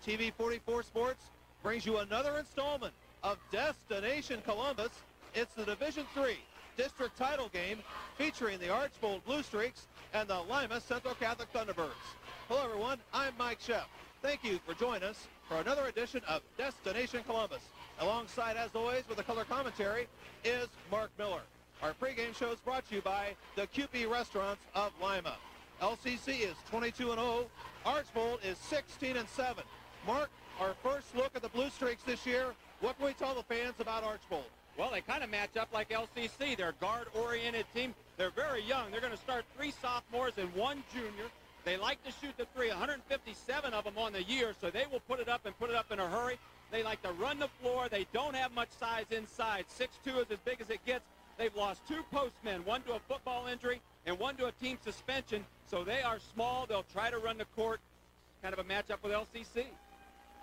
TV 44 Sports brings you another installment of Destination Columbus. It's the Division III district title game featuring the Archbold Blue Streaks and the Lima Central Catholic Thunderbirds. Hello everyone, I'm Mike Sheff. Thank you for joining us for another edition of Destination Columbus. Alongside, as always, with the color commentary is Mark Miller. Our pregame show is brought to you by the QP Restaurants of Lima. LCC is 22-0. Archbold is 16-7. Mark, our first look at the Blue Streaks this year. What can we tell the fans about Archbold? Well, they kind of match up like LCC. They're a guard-oriented team. They're very young. They're going to start 3 sophomores and 1 junior. They like to shoot the three, 157 of them on the year, so they will put it up and put it up in a hurry. They like to run the floor. They don't have much size inside. 6'2" is as big as it gets. They've lost 2 postmen, one to a football injury and one to a team suspension. So they are small. They'll try to run the court. Kind of a matchup with LCC.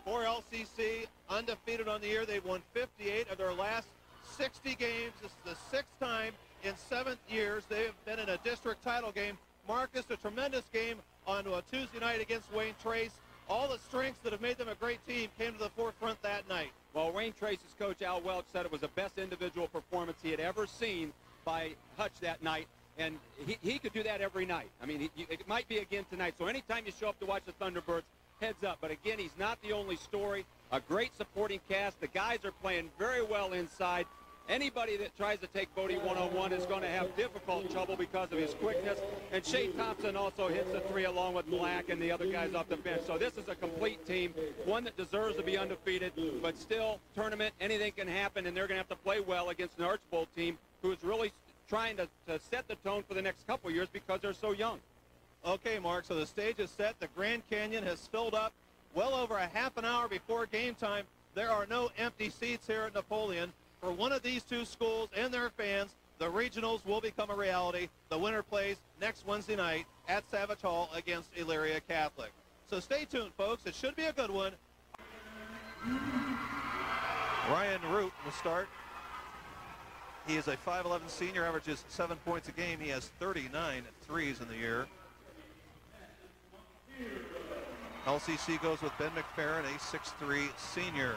For LCC, undefeated on the year. They've won 58 of their last 60 games. This is the 6th time in 7 years they have been in a district title game. Marcus, a tremendous game on a Tuesday night against Wayne Trace. All the strengths that have made them a great team came to the forefront that night. Well, Wayne Trace's coach, Al Welch, said it was the best individual performance he had ever seen by Hutch that night, and he could do that every night. I mean, it might be again tonight. So anytime you show up to watch the Thunderbirds, heads up. But again, he's not the only story. A great supporting cast. The guys are playing very well inside. Anybody that tries to take Bodie one-on-one is going to have difficult trouble because of his quickness. And Shea Thompson also hits the 3 along with Black and the other guys off the bench. So this is a complete team, one that deserves to be undefeated, but still, tournament, anything can happen, and they're going to have to play well against an Archbold team who is really trying to set the tone for the next couple of years because they're so young. Okay, Mark, so the stage is set. The Grand Canyon has filled up well over a half an hour before game time. There are no empty seats here at Napoleon. For one of these 2 schools and their fans, the regionals will become a reality. The winner plays next Wednesday night at Savage Hall against Elyria Catholic. So stay tuned, folks. It should be a good one. Ryan Root will start. He is a 5'11 senior, averages 7 points a game. He has 39 threes in the year. LCC goes with Ben McFerrin, a 6'3 senior.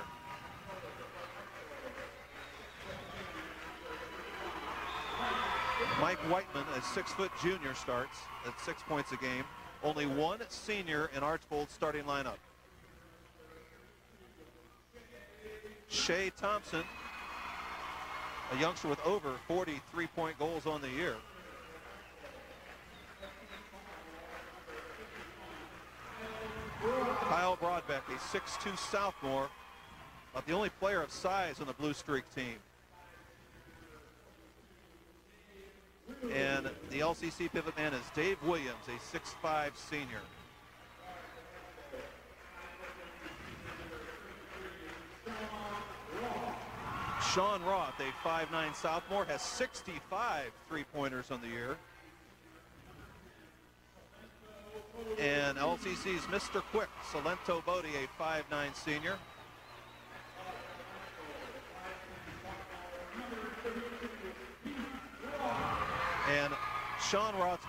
Mike Whiteman, a 6-foot junior, starts at 6 points a game. Only 1 senior in Archbold's starting lineup. Shea Thompson, a youngster with over 40 three-point goals on the year. Kyle Broadbeck, a 6'2 sophomore, but the only player of size on the Blue Streak team. And the LCC pivot man is Dave Williams, a 6'5 senior. Sean Roth, a 5'9 sophomore, has 65 three-pointers on the year. And LCC's Mr. Quick, Salento Bodie, a 5'9 senior. And Sean Roth's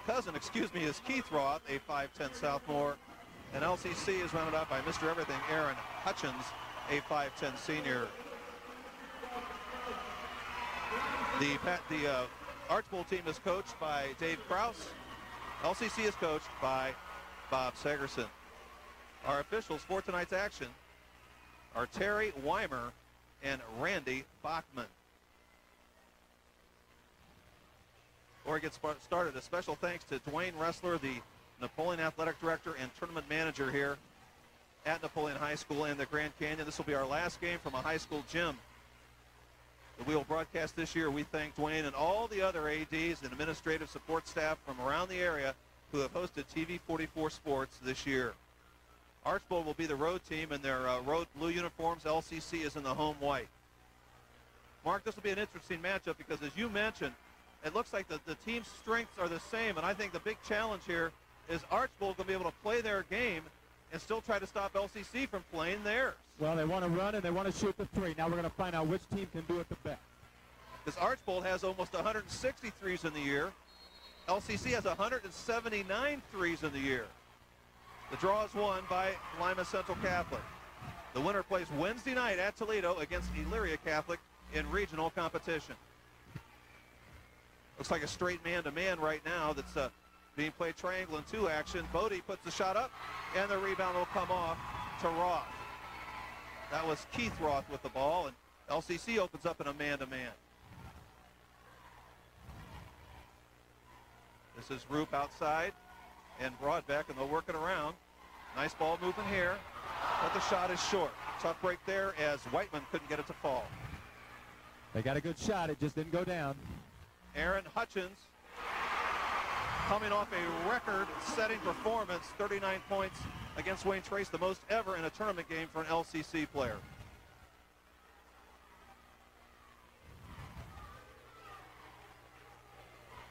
cousin, is Keith Roth, a 5'10 sophomore. And LCC is rounded out by Mr. Everything, Aaron Hutchins, a 5'10 senior. The Archbold team is coached by Dave Krause. LCC is coached by Bob Segerson. Our officials for tonight's action are Terry Weimer and Randy Bachman. Before we get started, a special thanks to Dwayne Ressler, the Napoleon Athletic Director and Tournament Manager here at Napoleon High School and the Grand Canyon. This will be our last game from a high school gym that we will broadcast this year. We thank Dwayne and all the other ADs and administrative support staff from around the area who have hosted TV 44 Sports this year. Archbold will be the road team in their road blue uniforms. LCC is in the home white. Mark, this will be an interesting matchup because, as you mentioned, it looks like the team's strengths are the same, and I think the big challenge here is Archbold going to be able to play their game and still try to stop LCC from playing theirs. Well, they want to run and they want to shoot the 3. Now we're going to find out which team can do it the best. Because Archbold has almost 160 threes in the year. LCC has 179 threes in the year. The draw is won by Lima Central Catholic. The winner plays Wednesday night at Toledo against Elyria Catholic in regional competition. Looks like a straight man-to-man right now that's being played triangle in 2 action. Bodie puts the shot up, and the rebound will come off to Roth. That was Keith Roth with the ball, and LCC opens up in a man-to-man. This is Roop outside, and Broadbeck, and they'll work it around. Nice ball movement here, but the shot is short. Tough break there as Whiteman couldn't get it to fall. They got a good shot. It just didn't go down. Aaron Hutchins coming off a record-setting performance, 39 points against Wayne Trace, the most ever in a tournament game for an LCC player.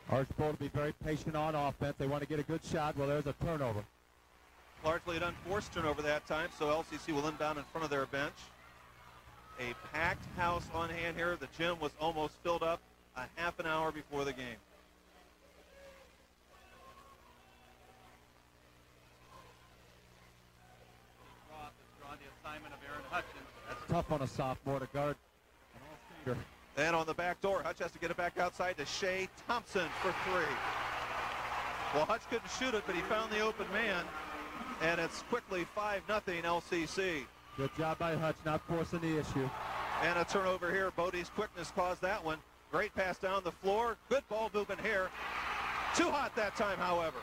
Archbold will be very patient on offense. They want to get a good shot. Well, there's a turnover. Largely an unforced turnover that time, so LCC will inbound in front of their bench. A packed house on hand here. The gym was almost filled up a half an hour before the game. Roth has drawn the assignment of Aaron Hutchins. That's tough on a sophomore to guard an all-skater. And on the back door, Hutch has to get it back outside to Shea Thompson for 3. Well, Hutch couldn't shoot it, but he found the open man, and it's quickly 5-0 LCC. Good job by Hutch, not forcing the issue. And a turnover here. Bodie's quickness caused that one. Great pass down the floor. Good ball movement here. Too hot that time, however.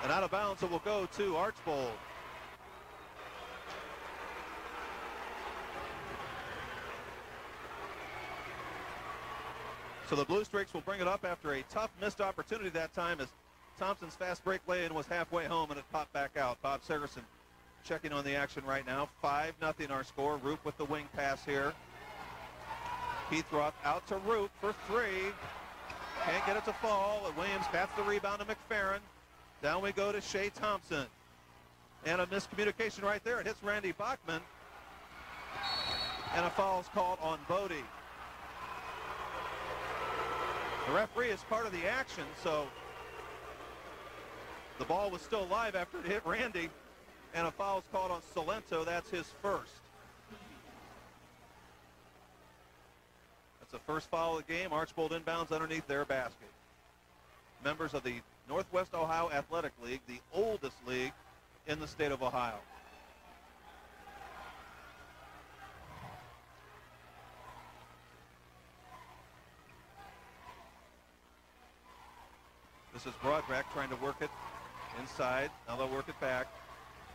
And out of bounds, it will go to Archbold. So the Blue Streaks will bring it up after a tough missed opportunity that time as Thompson's fast break lay-in was halfway home and it popped back out. Bob Segerson checking on the action right now. 5-0 our score. Roop with the wing pass here. Keith Roth out to Roop for 3. Can't get it to fall. Williams bats the rebound to McFerrin. Down we go to Shea Thompson. And a miscommunication right there. It hits Randy Bachman. And a foul is called on Bodie. The referee is part of the action, so the ball was still live after it hit Randy. And a foul is called on Salento. That's his first. That's the first foul of the game. Archbold inbounds underneath their basket. Members of the Northwest Ohio Athletic League, the oldest league in the state of Ohio. This is Broadbeck trying to work it inside. Now they'll work it back.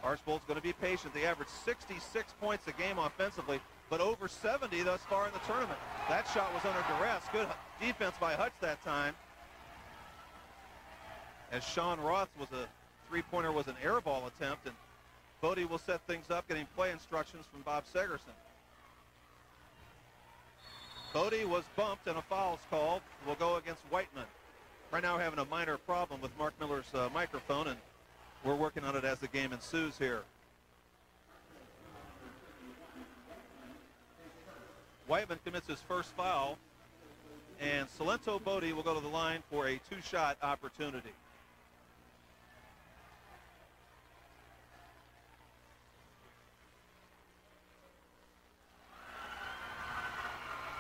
Archbold's going to be patient. They average 66 points a game offensively, but over 70 thus far in the tournament. That shot was under duress. Good defense by Hutch that time. As Sean Roth was a three-pointer, was an air ball attempt, and Bodie will set things up, getting play instructions from Bob Segerson. Bodie was bumped and a foul's called. Will go against Whiteman. Right now we're having a minor problem with Mark Miller's microphone, and we're working on it as the game ensues here. Whiteman commits his first foul, and Salento Bodie will go to the line for a 2-shot opportunity.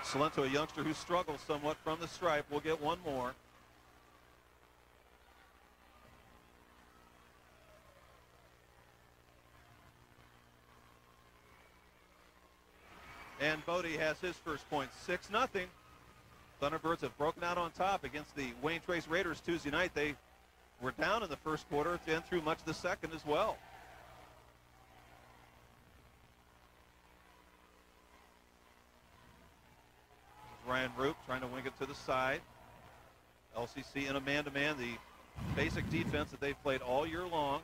Salento, a youngster who struggles somewhat from the stripe, will get one more. And Bodie has his first point, 6-0. Thunderbirds have broken out on top against the Wayne Trace Raiders Tuesday night. They were down in the first quarter and through much of the second as well. Ryan Roop trying to wing it to the side. LCC in a man-to-man, the basic defense that they've played all year long.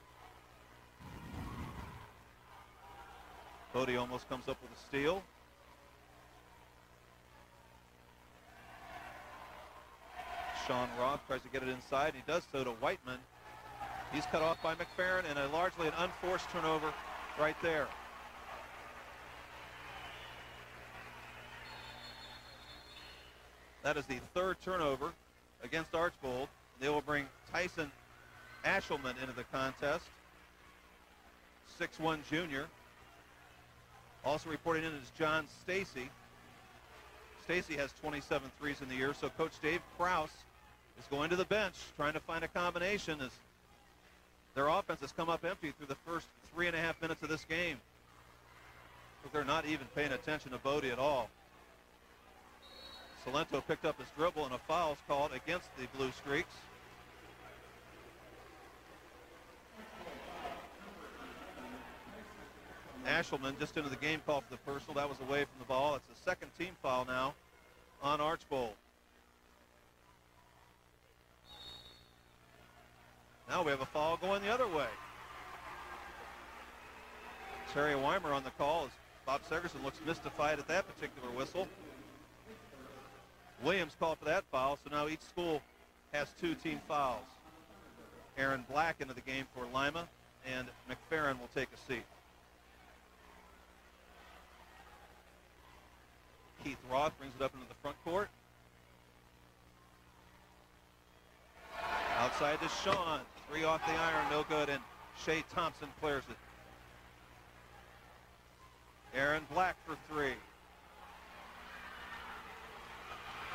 Bodie almost comes up with a steal. Sean Roth tries to get it inside. He does so to Whiteman. He's cut off by McFerrin, and largely an unforced turnover right there. That is the third turnover against Archbold. They will bring Tyson Ashelman into the contest. 6'1" junior. Also reporting in is John Stacy. Stacy has 27 threes in the year, so Coach Dave Krause is going to the bench, trying to find a combination as their offense has come up empty through the first 3.5 minutes of this game. But they're not even paying attention to Bodie at all. Salento picked up his dribble and a foul is called against the Blue Streaks. Ashelman just into the game call for the personal. That was away from the ball. It's a second team foul now on Archbold. Now we have a foul going the other way. Terry Weimer on the call as Bob Segerson looks mystified at that particular whistle. Williams called for that foul, so now each school has 2 team fouls. Aaron Black into the game for Lima, and McFerrin will take a seat. Keith Roth brings it up into the front court. Outside to Sean. 3 off the iron, no good, and Shea Thompson clears it. Aaron Black for 3.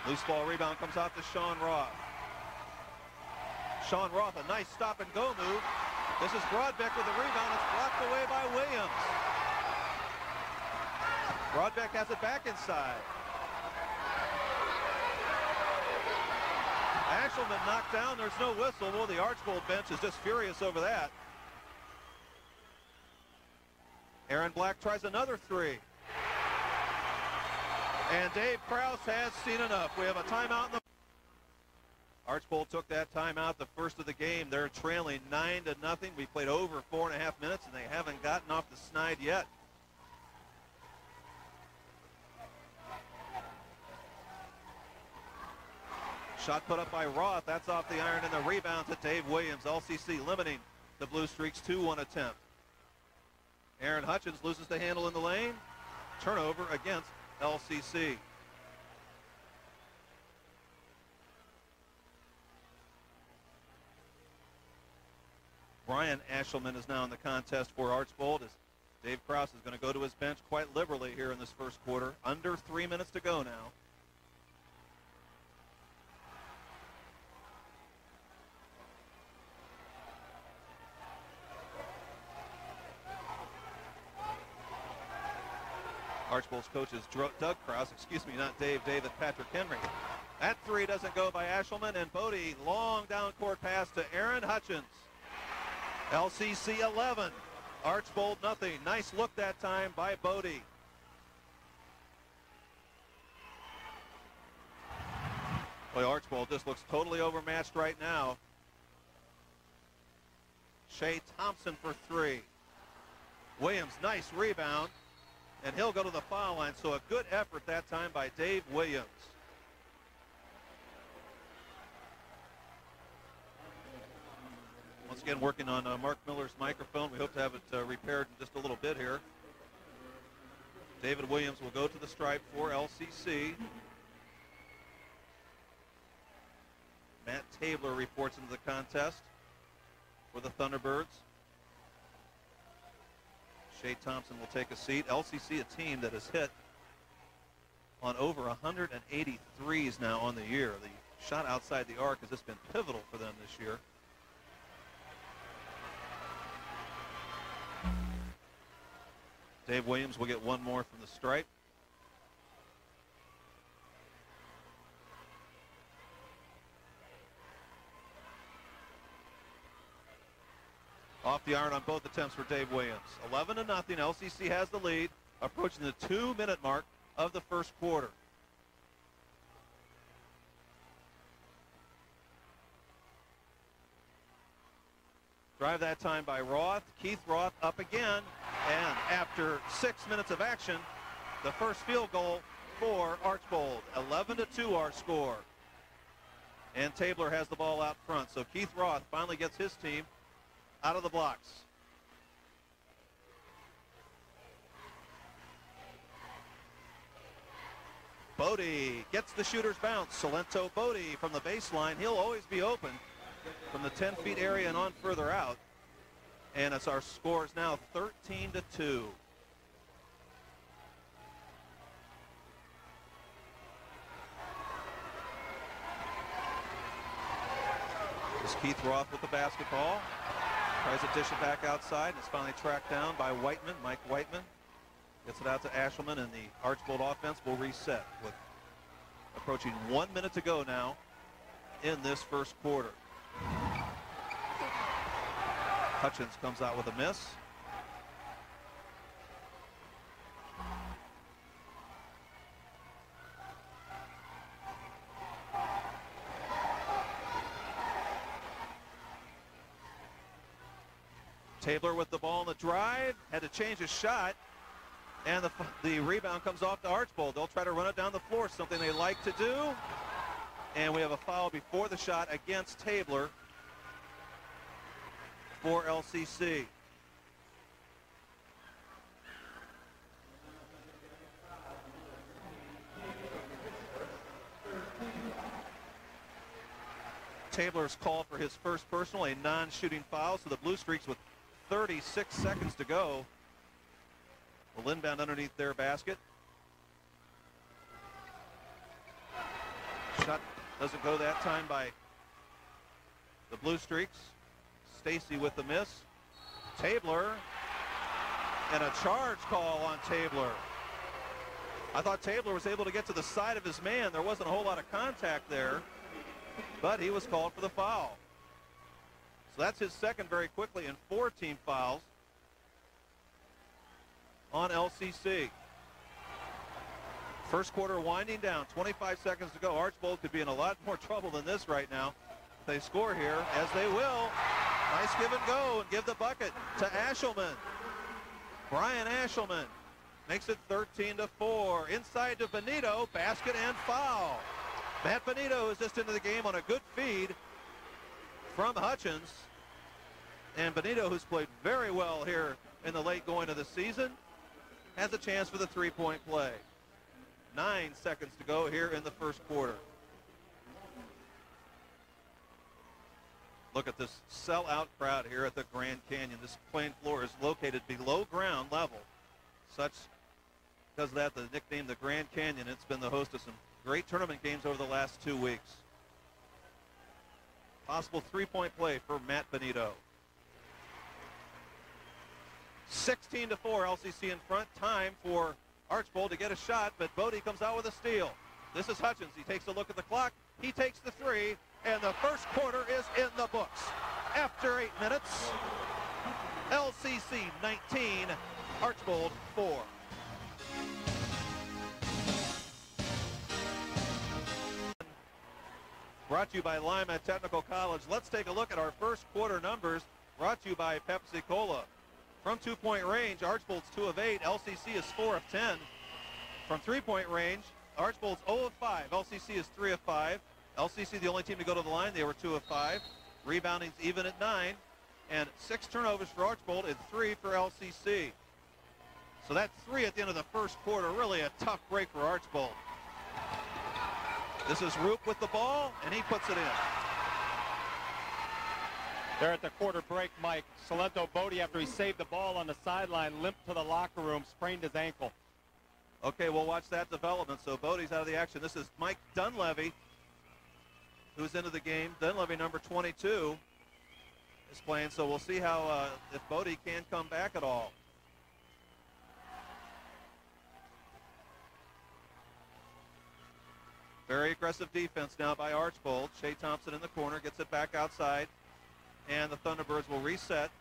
Loose ball rebound comes out to Sean Roth. Sean Roth, a nice stop and go move. This is Broadbeck with the rebound. It's blocked away by Williams. Broadbeck has it back inside. Ashelman knocked down. There's no whistle. Well, the Archbold bench is just furious over that. Aaron Black tries another 3. And Dave Krause has seen enough. We have a timeout in the... Archbold took that timeout, the first of the game. They're trailing 9-0. We played over 4.5 minutes, and they haven't gotten off the snide yet. Shot put up by Roth. That's off the iron, and the rebound to Dave Williams. LCC limiting the Blue Streaks to 1 attempt. Aaron Hutchins loses the handle in the lane. Turnover against LCC. Brian Ashelman is now in the contest for Archbold as Dave Krause is going to go to his bench quite liberally here in this first quarter. Under 3 minutes to go now. Archbold's coach is Doug Krause, not Dave, David Patrick Henry. That 3 doesn't go by Ashelman, and Bodie, long down court pass to Aaron Hutchins. LCC 11, Archbold nothing. Nice look that time by Bodie. Boy, Archbold just looks totally overmatched right now. Shea Thompson for 3. Williams, nice rebound. And he'll go to the foul line, so a good effort that time by Dave Williams. Once again, working on Mark Miller's microphone. We hope to have it repaired in just a little bit here. David Williams will go to the stripe for LCC. Matt Tabler reports into the contest for the Thunderbirds. Shea Thompson will take a seat. LCC, a team that has hit on over 183s now on the year. The shot outside the arc has just been pivotal for them this year. Dave Williams will get 1 more from the stripe. Off the iron on both attempts for Dave Williams. 11-0. LCC has the lead, approaching the 2-minute mark of the first quarter. Drive that time by Roth. Keith Roth up again. And after 6 minutes of action, the first field goal for Archbold. 11-2 our score. And Tabler has the ball out front. So Keith Roth finally gets his team out of the blocks. Bodie gets the shooter's bounce. Salento Bodie from the baseline. He'll always be open from the 10 feet area and on further out. And it's our score is now 13-2. This is Keith Roth with the basketball. Tries to dish it back outside. It's finally tracked down by Whiteman, Mike Whiteman. Gets it out to Ashelman, and the Archbold offense will reset with approaching 1 minute to go now in this first quarter. Hutchins comes out with a miss. Tabler with the ball in the drive, had to change his shot, and the rebound comes off to Archbold. They'll try to run it down the floor, something they like to do. And we have a foul before the shot against Tabler for LCC. Tabler's called for his first personal, a non-shooting foul, so the Blue Streaks with 36 seconds to go will inbound underneath their basket. Shot doesn't go that time by the Blue Streaks. Stacy with the miss. Tabler, and a charge call on Tabler. I thought Tabler was able to get to the side of his man. There wasn't a whole lot of contact there, but he was called for the foul. So that's his second very quickly, and 4 team fouls on LCC. First quarter winding down, 25 seconds to go. Archbold could be in a lot more trouble than this right now. If they score here, as they will. Nice give and go, and give the bucket to Ashelman. Brian Ashelman makes it 13-4. Inside to Benito, basket and foul. Matt Benito is just into the game on a good feed from Hutchins. And Benito, who's played very well here in the late going of the season, has a chance for the three-point play. 9 seconds to go here in the first quarter. Look at this sellout crowd here at the Grand Canyon. This playing floor is located below ground level. Such, because of that, the nickname the Grand Canyon. It's been the host of some great tournament games over the last 2 weeks. Possible three-point play for Matt Benito. 16-4, LCC in front. Time for Archbold to get a shot, but Bodie comes out with a steal. This is Hutchins. He takes a look at the clock. He takes the three, and the first quarter is in the books. After 8 minutes, LCC 19, Archbold 4. Brought to you by Lima Technical College. Let's take a look at our first quarter numbers, brought to you by Pepsi Cola. From two-point range, Archbold's 2 of 8. LCC is 4 of 10. From three-point range, Archbold's 0 of 5. LCC is 3 of 5. LCC the only team to go to the line. They were 2 of 5. Rebounding's even at 9. And 6 turnovers for Archbold and 3 for LCC. So that 3 at the end of the first quarter, really a tough break for Archbold. This is Roop with the ball, and he puts it in. They're at the quarter break, Mike. Salento Bodie, after he saved the ball on the sideline, limped to the locker room, sprained his ankle. Okay, we'll watch that development. So Bodie's out of the action. This is Mike Dunleavy, who's into the game. Dunleavy, number 22, is playing. So we'll see how if Bodie can come back at all. Very aggressive defense now by Archbold. Shea Thompson in the corner, gets it back outside. And the Thunderbirds will reset.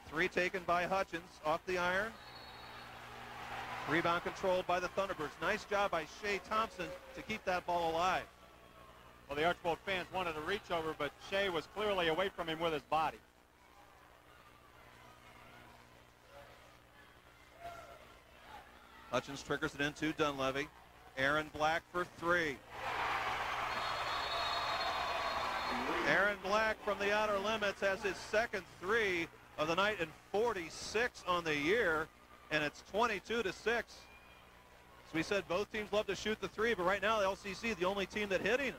3 taken by Hutchins off the iron. Rebound controlled by the Thunderbirds. Nice job by Shea Thompson to keep that ball alive. Well, the Archbold fans wanted to reach over, but Shea was clearly away from him with his body. Hutchins triggers it into Dunleavy. Aaron Black for 3. Aaron Black from the outer limits has his second 3 of the night and 46 on the year, and it's 22-6. As we said, both teams love to shoot the 3, but right now LCC the only team that hitting it.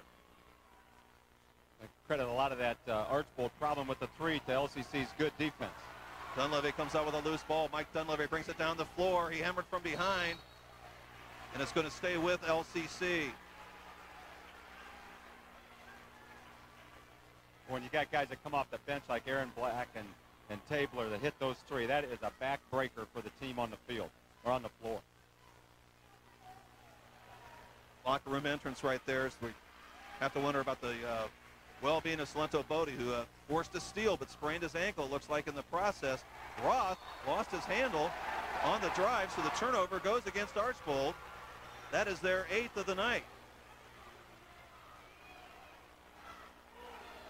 credit a lot of that Archbold problem with the three to LCC's good defense. Dunleavy comes out with a loose ball. Mike Dunleavy brings it down the floor. He hammered from behind, and it's going to stay with LCC. When you got guys that come off the bench like Aaron Black and Tabler that hit those three, that is a backbreaker for the team on the field or on the floor. Locker room entrance right there. So we have to wonder about the well-being of Salento Bodie, who forced a steal but sprained his ankle, it looks like, in the process. Roth lost his handle on the drive, so the turnover goes against Archbold. That is their 8th of the night.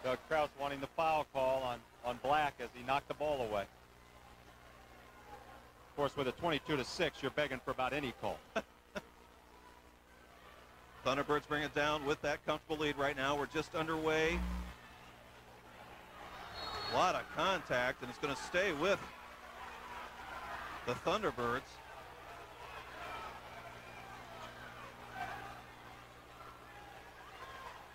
Doug Krause wanting the foul call on Black as he knocked the ball away. Of course, with a 22-6, you're begging for about any call. Thunderbirds bring it down with that comfortable lead right now. We're just underway. A lot of contact, and it's going to stay with the Thunderbirds.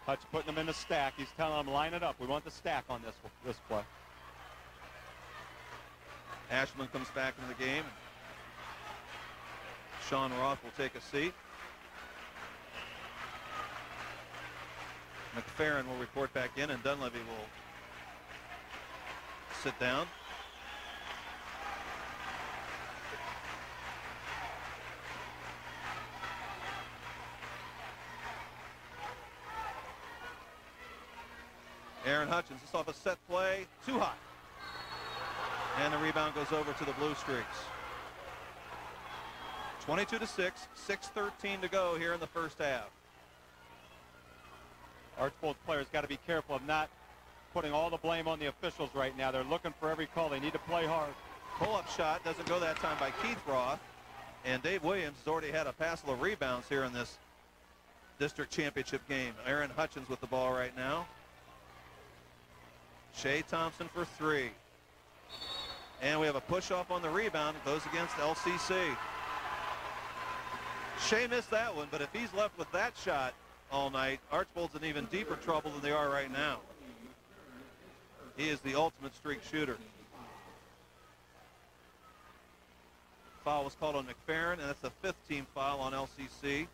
Hutch putting them in the stack. He's telling them, line it up. We want the stack on this play. Ashland comes back into the game. Sean Roth will take a seat. McFerrin will report back in, and Dunleavy will sit down. Aaron Hutchins, this off a set play, too high. And the rebound goes over to the Blue Streaks. 22-6, 6:13 to go here in the first half. Archbold's players got to be careful of not putting all the blame on the officials right now. They're looking for every call. They need to play hard. Pull-up shot doesn't go that time by Keith Roth. And Dave Williams has already had a passel of rebounds here in this district championship game. Aaron Hutchins with the ball right now. Shea Thompson for three. And we have a push-off on the rebound. It goes against LCC. Shea missed that one, but if he's left with that shot all night, Archbold's in even deeper trouble than they are right now. He is the ultimate streak shooter. Foul was called on McFerrin, and that's the 5th team foul on LCC.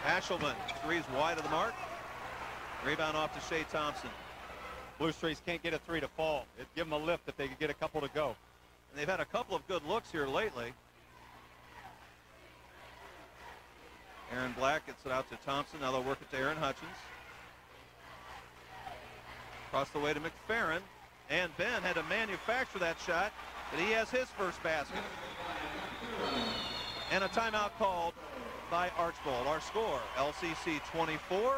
Ashelman, three's wide of the mark. Rebound off to Shea Thompson. Blue Streaks can't get a three to fall. It'd give them a lift if they could get a couple to go. And they've had a couple of good looks here lately. Aaron Black gets it out to Thompson. Now they'll work it to Aaron Hutchins. Across the way to McFerrin. And Ben had to manufacture that shot, but he has his first basket. And a timeout called by Archbold. Our score, LCC 24,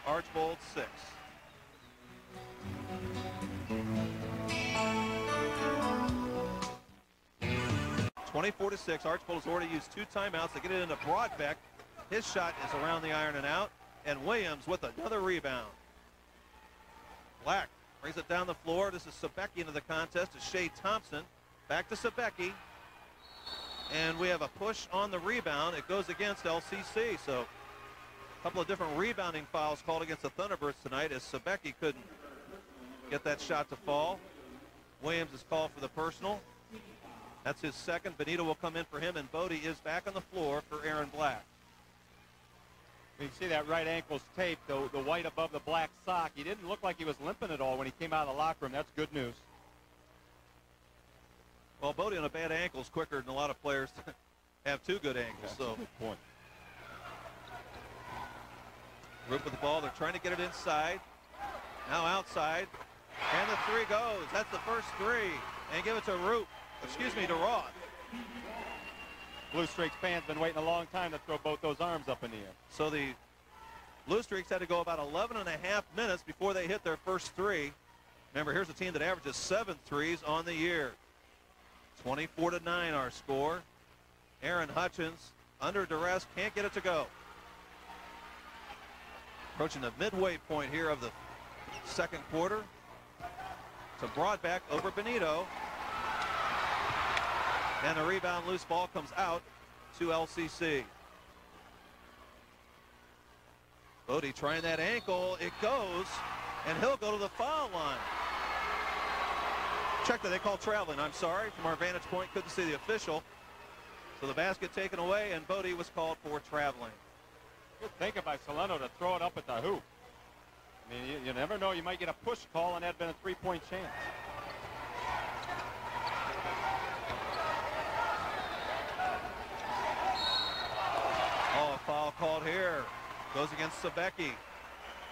Archbold 6. 24-6. Archbold has already used 2 timeouts to get it into Broadbeck. His shot is around the iron and out. And Williams with another rebound. Black brings it down the floor. This is Sebecki into the contest to Shea Thompson. Back to Sebecki. And we have a push on the rebound. It goes against LCC. So a couple of different rebounding fouls called against the Thunderbirds tonight as Sebecki couldn't get that shot to fall. Williams is called for the personal. That's his second. Benito will come in for him, and Bodie is back on the floor for Aaron Black. You can see that right ankle's taped, the white above the black sock. He didn't look like he was limping at all when he came out of the locker room. That's good news. Well, Bodie on a bad ankle is quicker than a lot of players have 2 good ankles. That's so a good point. Roop with the ball. They're trying to get it inside. Now outside. And the 3 goes. That's the first 3. And give it to Roop. Excuse me, to Roth. Blue Streaks fans been waiting a long time to throw both those arms up in the air. So the Blue Streaks had to go about 11 and a half minutes before they hit their first 3. Remember, here's a team that averages 7 threes on the year. 24-9 our score. Aaron Hutchins under duress, can't get it to go. Approaching the midway point here of the second quarter. To Broadbeck over Benito. And the rebound, loose ball comes out to LCC. Bodie trying that ankle. It goes, and he'll go to the foul line. Check that they call traveling. I'm sorry. From our vantage point, couldn't see the official. So the basket taken away, and Bodie was called for traveling. Good thinking by Salento to throw it up at the hoop. I mean, you never know. You might get a push call, and that'd been a three-point chance. Oh, a foul called here. Goes against Sebecki.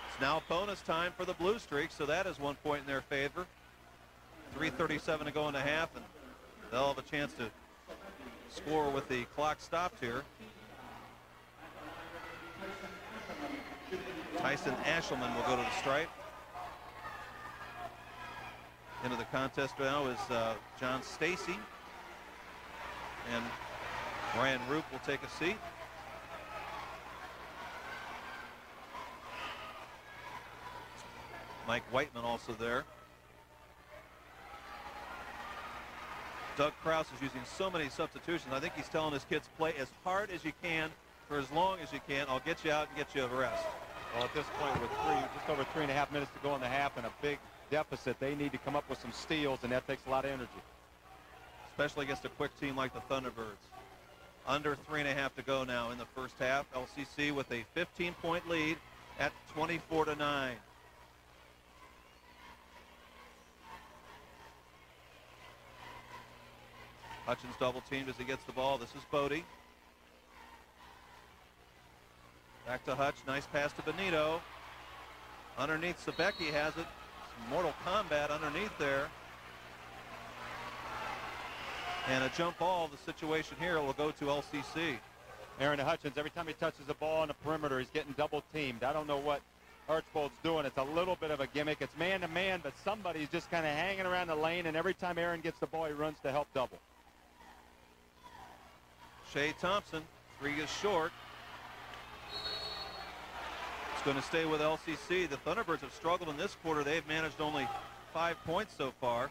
It's now bonus time for the Blue Streak, so that is 1 point in their favor. 3:37 to go in the half, and they'll have a chance to score with the clock stopped here. Tyson Ashelman will go to the stripe. Into the contest now is John Stacy. And Ryan Roop will take a seat. Mike Whiteman also there. Doug Krause is using so many substitutions. I think he's telling his kids, play as hard as you can for as long as you can. I'll get you out and get you a rest. Well, at this point, with just over 3.5 minutes to go in the half and a big deficit, they need to come up with some steals, and that takes a lot of energy. Especially against a quick team like the Thunderbirds. Under 3.5 to go now in the first half. LCC with a 15-point lead at 24-9. Hutchins double teamed as he gets the ball. This is Bodie. Back to Hutch. Nice pass to Benito. Underneath, Sebecki has it. Some Mortal Kombat underneath there. And a jump ball. The situation here will go to LCC. Aaron Hutchins, every time he touches the ball on the perimeter, he's getting double teamed. I don't know what Archbold's doing. It's a little bit of a gimmick. It's man-to-man, but somebody's just kind of hanging around the lane, and every time Aaron gets the ball, he runs to help double. Shea Thompson, 3 is short. It's going to stay with LCC. The Thunderbirds have struggled in this quarter. They've managed only 5 points so far.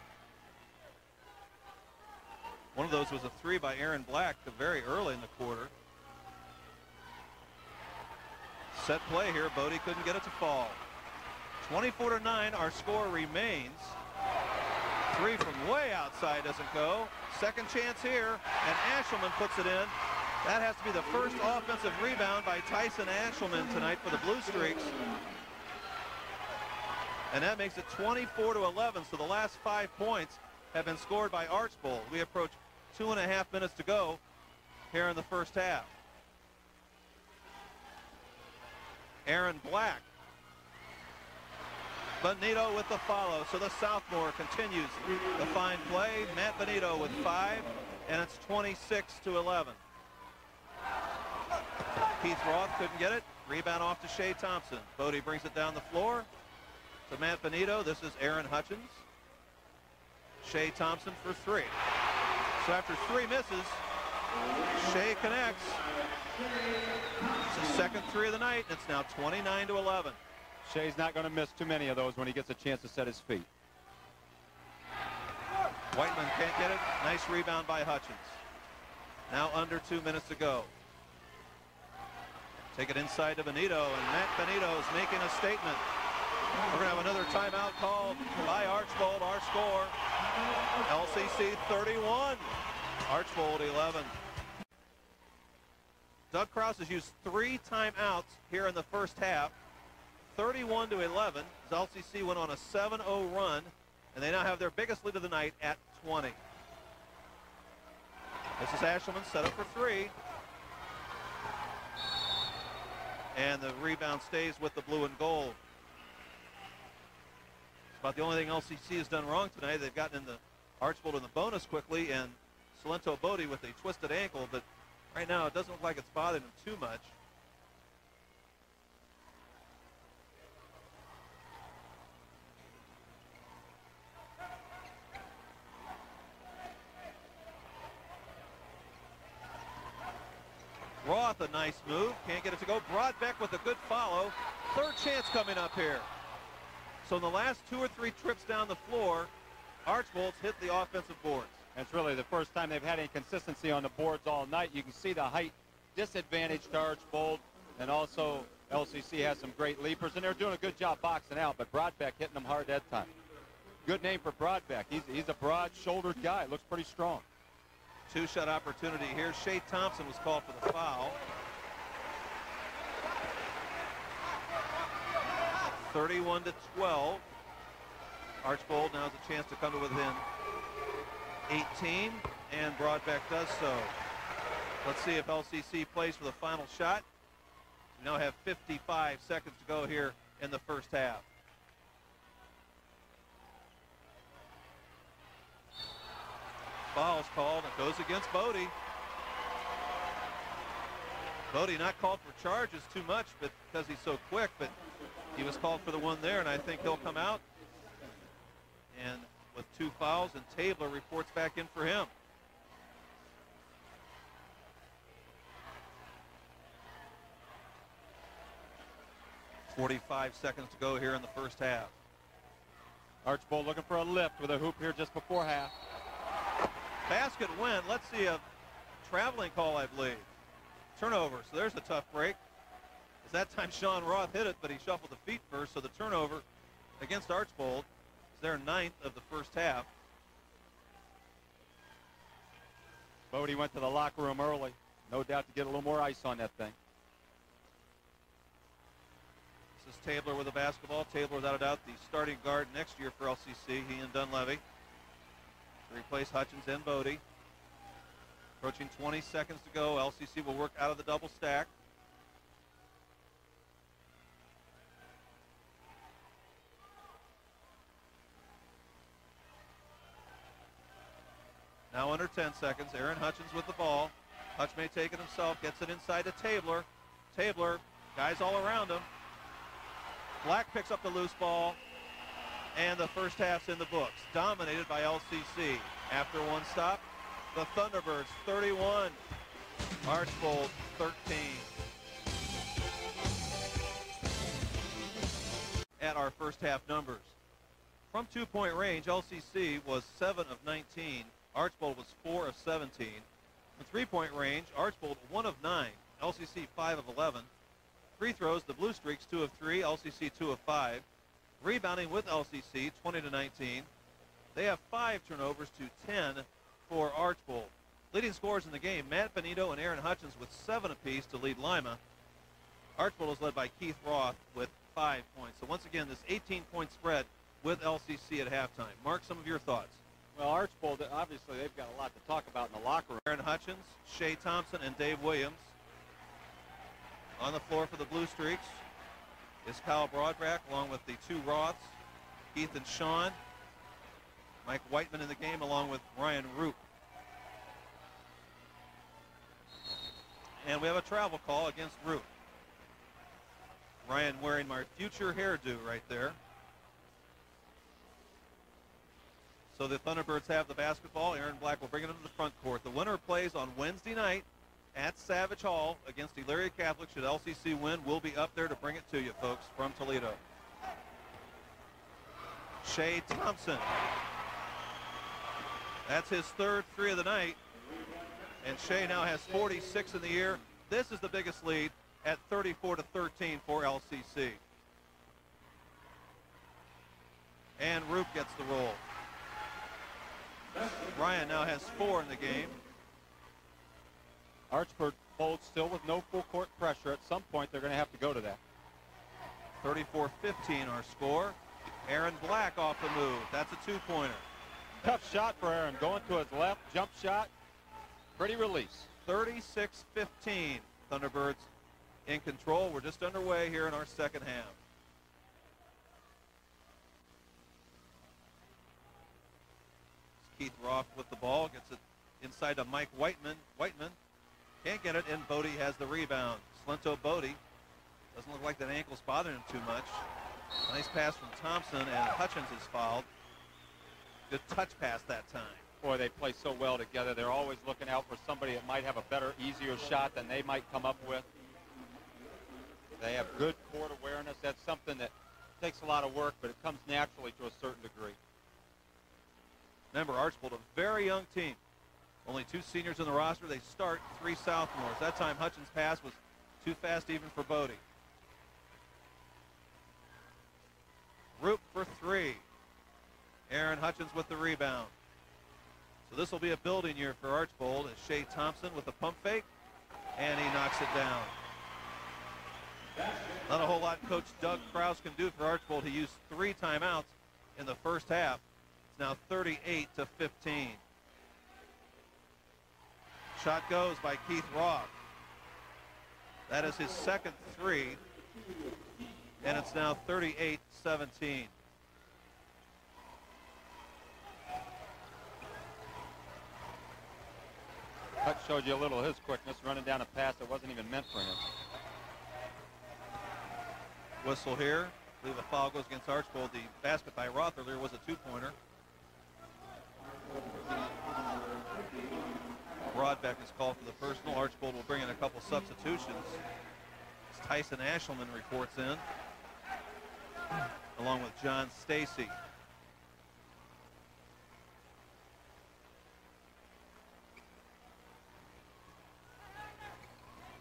One of those was a 3 by Aaron Black very early in the quarter. Set play here. Bodie couldn't get it to fall. 24-9, our score remains. 3 from way outside doesn't go. Second chance here, and Ashelman puts it in. That has to be the first offensive rebound by Tyson Ashelman tonight for the Blue Streaks. And that makes it 24-11, so the last 5 points have been scored by Archbold. We approach 2.5 minutes to go here in the first half. Aaron Black. Benito with the follow, so the sophomore continues the fine play. Matt Benito with 5, and it's 26-11. Keith Roth couldn't get it. Rebound off to Shea Thompson. Bodie brings it down the floor to Matt Benito. This is Aaron Hutchins. Shea Thompson for 3. So after 3 misses, Shea connects. It's his second 3 of the night, and it's now 29-11. Shea's not going to miss too many of those when he gets a chance to set his feet. Whiteman can't get it. Nice rebound by Hutchins. Now under 2 minutes to go. Take it inside to Benito, and Matt Benito is making a statement. We're going to have another timeout called by Archbold. Our score, LCC 31, Archbold 11. Doug Krause has used 3 timeouts here in the first half. 31-11. LCC went on a 7-0 run, and they now have their biggest lead of the night at 20. This is Ashelman set up for 3. And the rebound stays with the blue and gold. It's about the only thing LCC has done wrong tonight. They've gotten in the Archbold in the bonus quickly, and Salento Bodie with a twisted ankle, but right now it doesn't look like it's bothering him too much. Roth, a nice move. Can't get it to go. Broadbeck with a good follow. Third chance coming up here. So in the last 2 or 3 trips down the floor, Archbold's hit the offensive boards. And it's really the first time they've had any consistency on the boards all night. You can see the height disadvantage to Archbold, and also LCC has some great leapers, and they're doing a good job boxing out, but Broadbeck hitting them hard that time. Good name for Broadbeck. He's a broad-shouldered guy. Looks pretty strong. Two-shot opportunity here. Shea Thompson was called for the foul. 31-12. Archbold now has a chance to come to within 18, and Broadbeck does so. Let's see if LCC plays for the final shot. We now have 55 seconds to go here in the first half. Foul's called. It goes against Bodie. Bodie not called for charges too much, but because he's so quick, but he was called for the one there, and I think he'll come out. And with 2 fouls, and Tabler reports back in for him. .45 seconds to go here in the first half. Archbold looking for a lift with a hoop here just before half. Basket went. Let's see a traveling call, I believe. Turnover. So there's a tough break. As that time Sean Roth hit it, but he shuffled the feet first. So the turnover against Archbold is their 9th of the first half. Bodie went to the locker room early. No doubt to get a little more ice on that thing. This is Tabler with the basketball. Tabler, without a doubt, the starting guard next year for LCC. He and Dunleavy to replace Hutchins and Bodie. Approaching 20 seconds to go. LCC will work out of the double stack. Now under 10 seconds. Aaron Hutchins with the ball. Hutch may take it himself. Gets it inside to Tabler. Tabler, guys all around him. Black picks up the loose ball, and the first half's in the books. Dominated by LCC. After one stop, the Thunderbirds 31, Archbold 13. At our first half numbers. From 2-point range, LCC was 7 of 19. Archbold was 4 of 17. From 3-point range, Archbold 1 of 9. LCC 5 of 11. Free throws, the Blue Streaks 2 of 3, LCC 2 of 5. Rebounding with LCC 20-19. They have 5 turnovers to 10 for Archbold. Leading scorers in the game, Matt Benito and Aaron Hutchins with 7 apiece to lead Lima. Archbold is led by Keith Roth with 5 points. So once again, this 18-point spread with LCC at halftime. Mark, some of your thoughts. Well, Archbold, obviously they've got a lot to talk about in the locker room. Aaron Hutchins, Shea Thompson, and Dave Williams. On the floor for the Blue Streaks is Kyle Broadbeck, along with the 2 Roths, Keith and Sean. Mike Whiteman in the game, along with Ryan Roop. And we have a travel call against Roop. Ryan wearing my future hairdo right there. So the Thunderbirds have the basketball. Aaron Black will bring it into the front court. The winner plays on Wednesday night at Savage Hall against Elyria Catholic. Should LCC win, we'll be up there to bring it to you, folks, from Toledo. Shea Thompson. That's his 3rd 3 of the night. And Shea now has 46 in the year. This is the biggest lead at 34-13 for LCC. And Roop gets the roll. Ryan now has 4 in the game. Archbold still with no full court pressure. At some point, they're going to have to go to that. 34-15 our score. Aaron Black off the move. That's a 2-pointer. Tough shot for Aaron. Going to his left, jump shot. Pretty release. 36-15. Thunderbirds in control. We're just underway here in our second half. Keith Roth with the ball. Gets it inside to Mike Whiteman. Whiteman can't get it, and Bodie has the rebound. Slento Bodie. Doesn't look like that ankle's bothering him too much. Nice pass from Thompson, and Hutchins is fouled. Good touch pass that time. Boy, they play so well together. They're always looking out for somebody that might have a better, easier shot than they might come up with. They have good court awareness. That's something that takes a lot of work, but it comes naturally to a certain degree. Remember, Archbold, a very young team. Only 2 seniors in the roster. They start 3 sophomores. That time Hutchins' pass was too fast even for Bodie. Roop for 3. Aaron Hutchins with the rebound. So this will be a building year for Archbold as Shea Thompson with the pump fake, and he knocks it down. Not a whole lot Coach Doug Krause can do for Archbold. He used 3 timeouts in the first half. It's now 38-15. Shot goes by Keith Roth. That is his second 3, and it's now 38-17. Hutch showed you a little of his quickness running down a pass that wasn't even meant for him. Whistle here. I believe a foul goes against Archbold. The basket by Roth earlier was a 2-pointer. Broadbeck is called for the personal. Archbold will bring in a couple substitutions. As Tyson Ashelman reports in, along with John Stacy.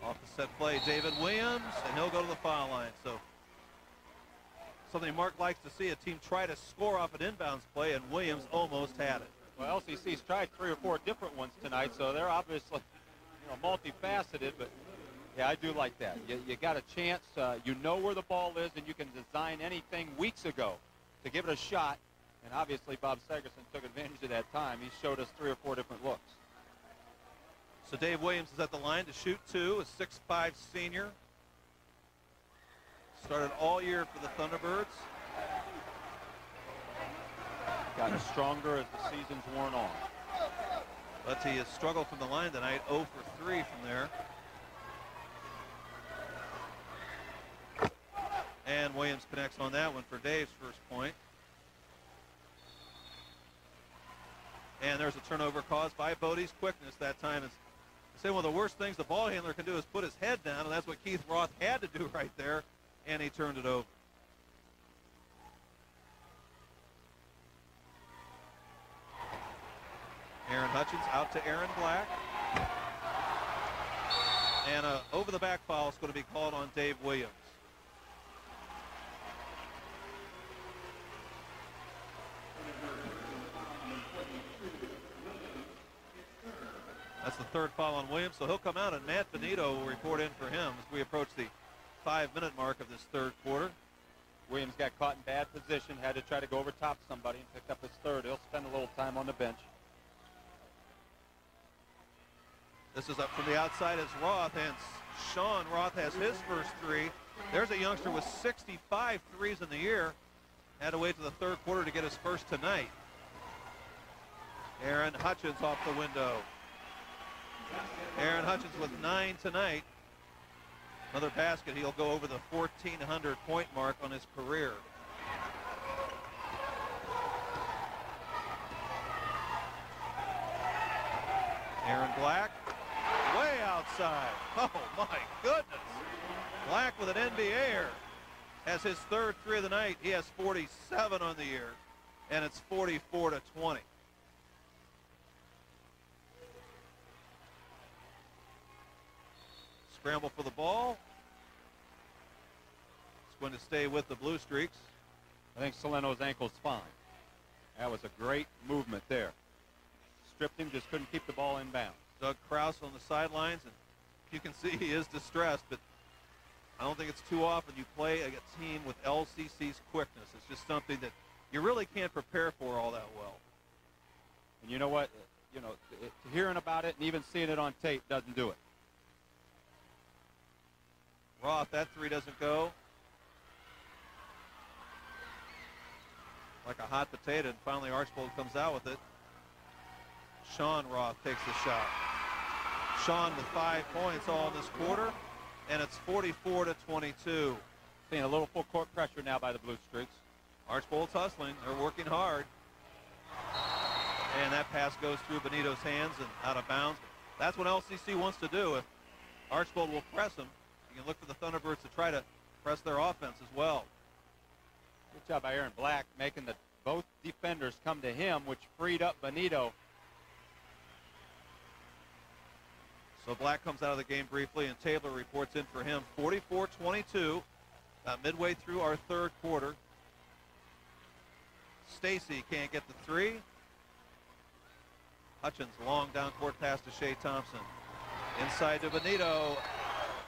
Off the set play, David Williams, and he'll go to the foul line. So something Mark likes to see, a team try to score off an inbounds play, and Williams almost had it. Well, LCC's tried 3 or 4 different ones tonight, so they're obviously, multifaceted. But yeah, I do like that. You got a chance. You know where the ball is, and you can design anything weeks ago to give it a shot. And obviously, Bob Segerson took advantage of that time. He showed us 3 or 4 different looks. So Dave Williams is at the line to shoot 2, a 6'5" senior. Started all year for the Thunderbirds. Gotten stronger as the season's worn on. But he has struggled from the line tonight, 0 for 3 from there. And Williams connects on that one for Dave's first point. And there's a turnover caused by Bodie's quickness that time. It's, I say one of the worst things the ball handler can do is put his head down, and that's what Keith Roth had to do right there, and he turned it over. Aaron Hutchins out to Aaron Black. And over the back foul is going to be called on Dave Williams. That's the 3rd foul on Williams, so he'll come out, and Matt Benito will report in for him as we approach the 5-minute mark of this 3rd quarter. Williams got caught in bad position, had to try to go over top somebody and picked up his 3rd. He'll spend a little time on the bench. This is up from the outside as Roth, and Sean Roth has his first 3. There's a youngster with 65 threes in the year. Had to wait to the 3rd quarter to get his first tonight. Aaron Hutchins off the window. Aaron Hutchins with 9 tonight. Another basket. He'll go over the 1,400 point mark on his career. Aaron Black, way outside. Oh my goodness. Black with an NBAer has his 3rd 3 of the night. He has 47 on the year, and it's 44-20. Scramble for the ball. It's going to stay with the Blue Streaks. I think Soleno's ankle's fine. That was a great movement there. Stripped him, just couldn't keep the ball in bounds. Doug Krause on the sidelines, and you can see he is distressed, but I don't think it's too often you play a team with LCC's quickness. It's just something that you really can't prepare for all that well. And you know what? Hearing about it and even seeing it on tape doesn't do it. Roth, that 3 doesn't go. Like a hot potato, and finally Archbold comes out with it. Sean Roth takes the shot. Sean with 5 points all in this quarter, and it's 44-22. Seeing a little full court pressure now by the Blue Streaks. Archbold's hustling. They're working hard. And that pass goes through Benito's hands and out of bounds. That's what LCC wants to do. If Archbold will press them, you can look for the Thunderbirds to try to press their offense as well. Good job by Aaron Black making the Both defenders come to him, which freed up Benito. So Black comes out of the game briefly, and Tabler reports in for him. 44-22, midway through our third quarter. Stacy can't get the three. Hutchins, long down court pass to Shea Thompson. Inside to Benito,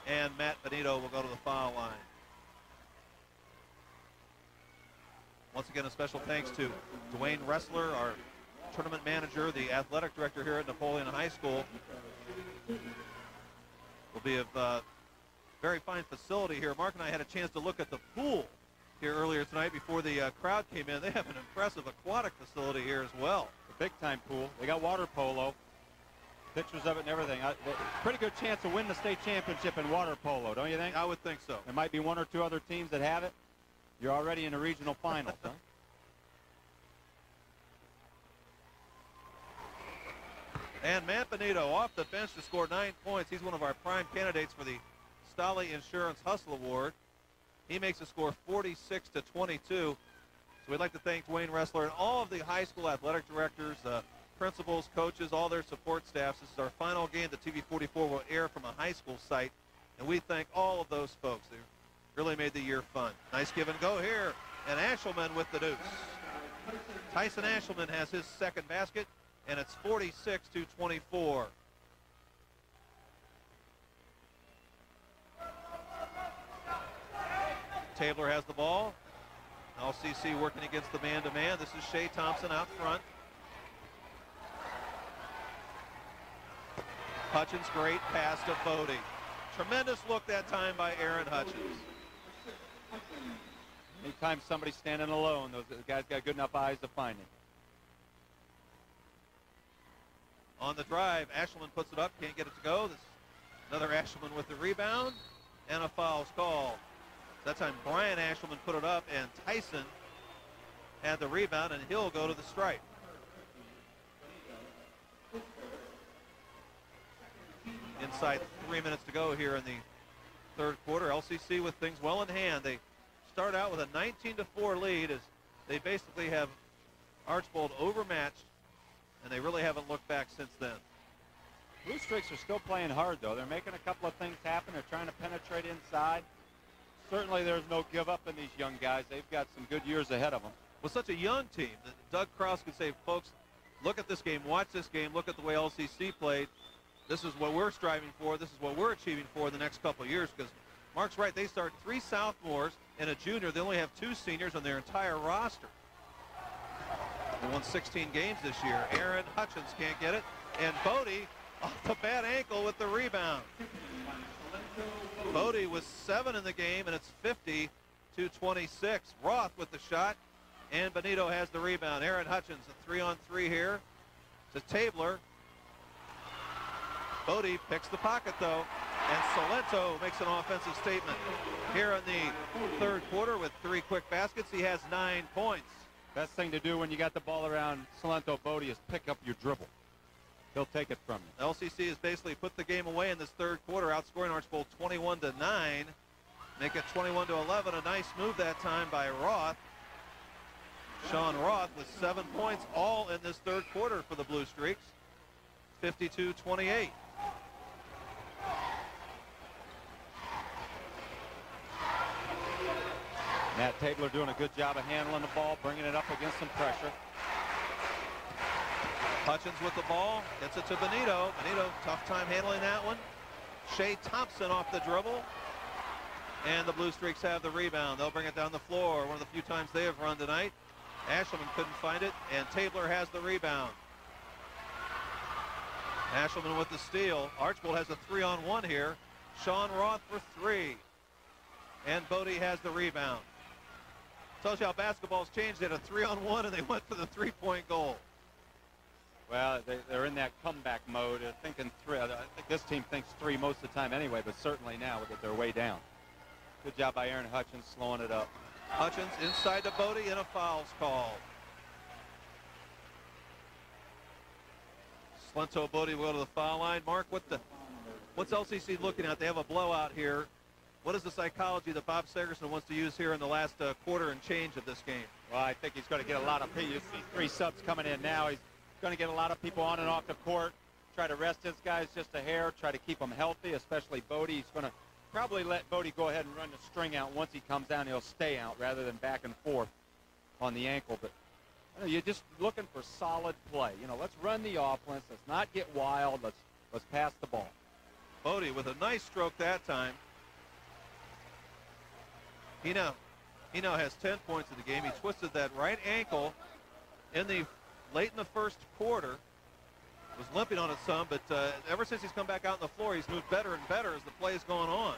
and Matt Benito will go to the foul line. Once again, a special thanks to Dwayne Ressler, our tournament manager, the athletic director here at Napoleon High School. Will be a very fine facility here. Mark and I had a chance to look at the pool here earlier tonight before the crowd came in. They have an impressive aquatic facility here as well. A big-time pool. They got water polo, pictures of it and everything. Pretty good chance to win the state championship in water polo, don't you think? I would think so. There might be one or two other teams that have it. You're already in the regional finals, huh? And Matt Benito off the bench to score 9 points. He's one of our prime candidates for the Stolly Insurance Hustle Award. He makes the score 46-22. So we'd like to thank Dwayne Ressler and all of the high school athletic directors, principals, coaches, all their support staffs. This is our final game that TV44 will air from a high school site. And we thank all of those folks. They really made the year fun. Nice give and go here. And Ashelman with the deuce. Tyson Ashelman has his second basket, and it's 46-24. Tabler has the ball. LCC working against the man-to-man. This is Shea Thompson out front. Hutchins, great pass to Bodie. Tremendous look that time by Aaron Hutchins. Anytime somebody's standing alone, those guys got good enough eyes to find him. On the drive, Ashelman puts it up, can't get it to go. This another Ashelman with the rebound, and a foul's called. That time Brian Ashelman put it up, and Tyson had the rebound, and he'll go to the stripe. Inside 3 minutes to go here in the third quarter. LCC with things well in hand. They start out with a 19-4 lead as they basically have Archbold overmatched, and they really haven't looked back since then. Blue Streaks are still playing hard, though. They're making a couple of things happen. They're trying to penetrate inside. Certainly there's no give up in these young guys. They've got some good years ahead of them. With such a young team, that Doug Krause could say, folks, look at this game, watch this game, look at the way LCC played. This is what we're striving for. This is what we're achieving for the next couple of years, because Mark's right. They start 3 sophomores and a junior. They only have 2 seniors on their entire roster. They won 16 games this year. Aaron Hutchins can't get it. And Bodie off the bad ankle with the rebound. Bodie was 7 in the game, and it's 50-26. Roth with the shot, and Benito has the rebound. Aaron Hutchins, a 3-on-3 here to Tabler. Bodie picks the pocket, though, and Salento makes an offensive statement here in the third quarter with 3 quick baskets. He has 9 points. Best thing to do when you got the ball around Salento Bodie is pick up your dribble. He'll take it from you. LCC has basically put the game away in this third quarter, outscoring Archbold 21-9. Make it 21-11. A nice move that time by Roth. Sean Roth with 7 points, all in this third quarter for the Blue Streaks. 52-28. Matt Tabler doing a good job of handling the ball, bringing it up against some pressure. Hutchins with the ball, gets it to Benito. Benito, tough time handling that one. Shea Thompson off the dribble. And the Blue Streaks have the rebound. They'll bring it down the floor. One of the few times they have run tonight. Ashelman couldn't find it, and Tabler has the rebound. Ashelman with the steal. Archbold has a 3-on-1 here. Sean Roth for 3. And Bodie has the rebound. Tells you how basketball's changed. They had a 3-on-1, and they went for the 3-point goal. Well, they're in that comeback mode. Thinking 3. I think this team thinks 3 most of the time anyway, but certainly now that they're way down. Good job by Aaron Hutchins slowing it up. Hutchins inside to Bodie, and a foul's called. Salento Bodie will go to the foul line. Mark, what's LCC looking at? They have a blowout here What is the psychology that Bob Segerson wants to use here in the last quarter and change of this game? Well, I think he's going to get a lot of – you see 3 subs coming in now. He's going to get a lot of people on and off the court, try to rest his guys just a hair, try to keep them healthy, especially Bodie. He's going to probably let Bodie go ahead and run the string out. Once he comes down, he'll stay out rather than back and forth on the ankle. But you're just looking for solid play. Let's run the offense. Let's not get wild. Let's pass the ball. Bodie with a nice stroke that time. He now has 10 points in the game. He twisted that right ankle late in the first quarter. Was limping on it some, but ever since he's come back out on the floor, he's moved better and better as the play is going on.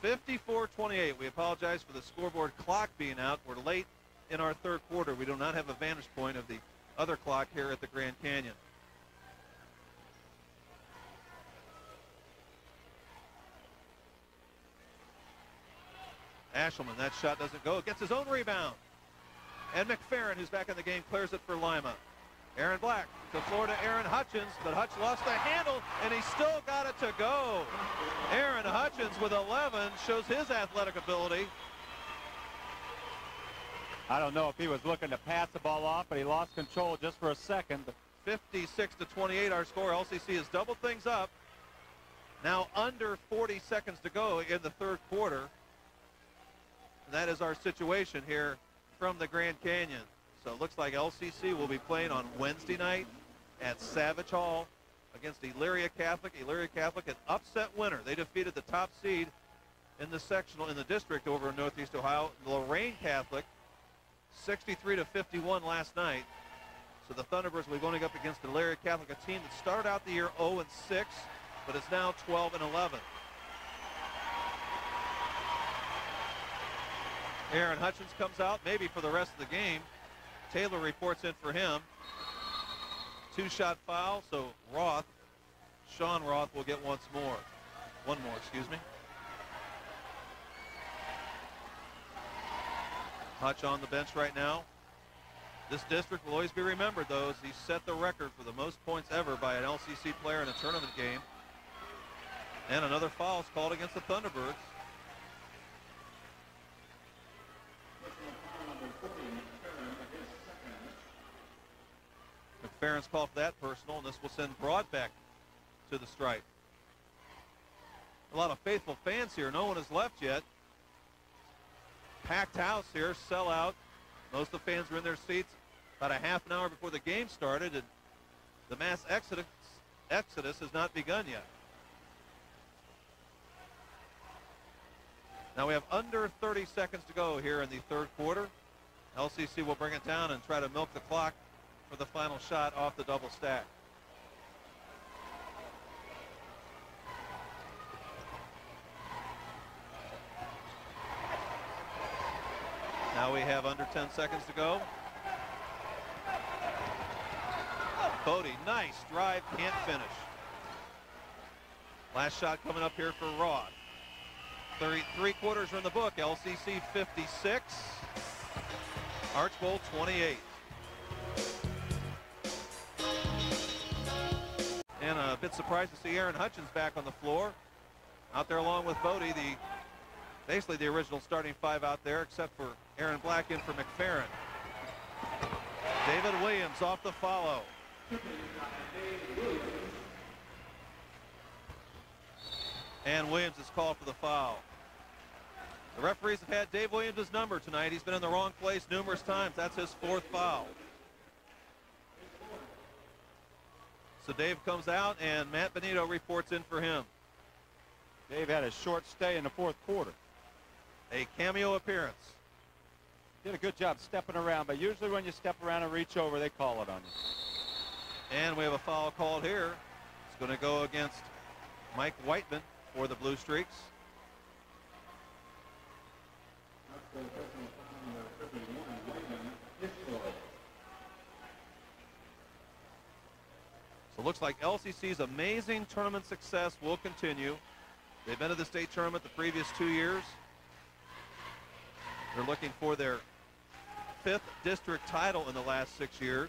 54-28. We apologize for the scoreboard clock being out. We're late in our third quarter. We do not have a vantage point of the other clock here at the Grand Canyon. Ashelman, that shot doesn't go. Gets his own rebound. And McFerrin, who's back in the game, clears it for Lima. Aaron Black to Florida, Aaron Hutchins, but Hutch lost the handle, and he still got it to go. Aaron Hutchins with 11 shows his athletic ability. I don't know if he was looking to pass the ball off, but he lost control just for a second. 56-28 our score. LCC has doubled things up. Now under 40 seconds to go in the third quarter. That is our situation here from the Grand Canyon. So it looks like LCC will be playing on Wednesday night at Savage Hall against Elyria Catholic. Elyria Catholic, an upset winner. They defeated the top seed in the sectional in the district over in Northeast Ohio. Lorraine Catholic, 63-51 last night. So the Thunderbirds will be going up against Elyria Catholic, a team that started out the year 0-6, but is now 12-11. Aaron Hutchins comes out, maybe for the rest of the game. Taylor reports in for him. 2-shot foul, so Sean Roth will get one more, excuse me. Hutch on the bench right now. This district will always be remembered, though, as he set the record for the most points ever by an LCC player in a tournament game. And another foul is called against the Thunderbirds. McFerrin's called for that personal, and this will send Broadbeck to the stripe. A lot of faithful fans here. No one has left yet. Packed house here, sellout. Most of the fans were in their seats about a half an hour before the game started, and the mass exodus has not begun yet. Now we have under 30 seconds to go here in the third quarter. LCC will bring it down and try to milk the clock for the final shot off the double stack. Now we have under 10 seconds to go. Bodie, nice drive, can't finish. Last shot coming up here for Roth. 3 quarters are in the book. LCC 56, Archbold 28. And a bit surprised to see Aaron Hutchins back on the floor. Out there along with Bodie, basically the original starting 5 out there, except for Aaron Black in for McFerrin. David Williams off the follow. And Williams is called for the foul. The referees have had Dave Williams' number tonight. He's been in the wrong place numerous times. That's his 4th foul. So Dave comes out, and Matt Benito reports in for him. Dave had a short stay in the fourth quarter. A cameo appearance. Did a good job stepping around, but usually when you step around and reach over, they call it on you. And we have a foul called here. It's going to go against Mike Whiteman for the Blue Streaks. So it looks like LCC's amazing tournament success will continue. They've been to the state tournament the previous 2 years. They're looking for their 5th district title in the last 6 years.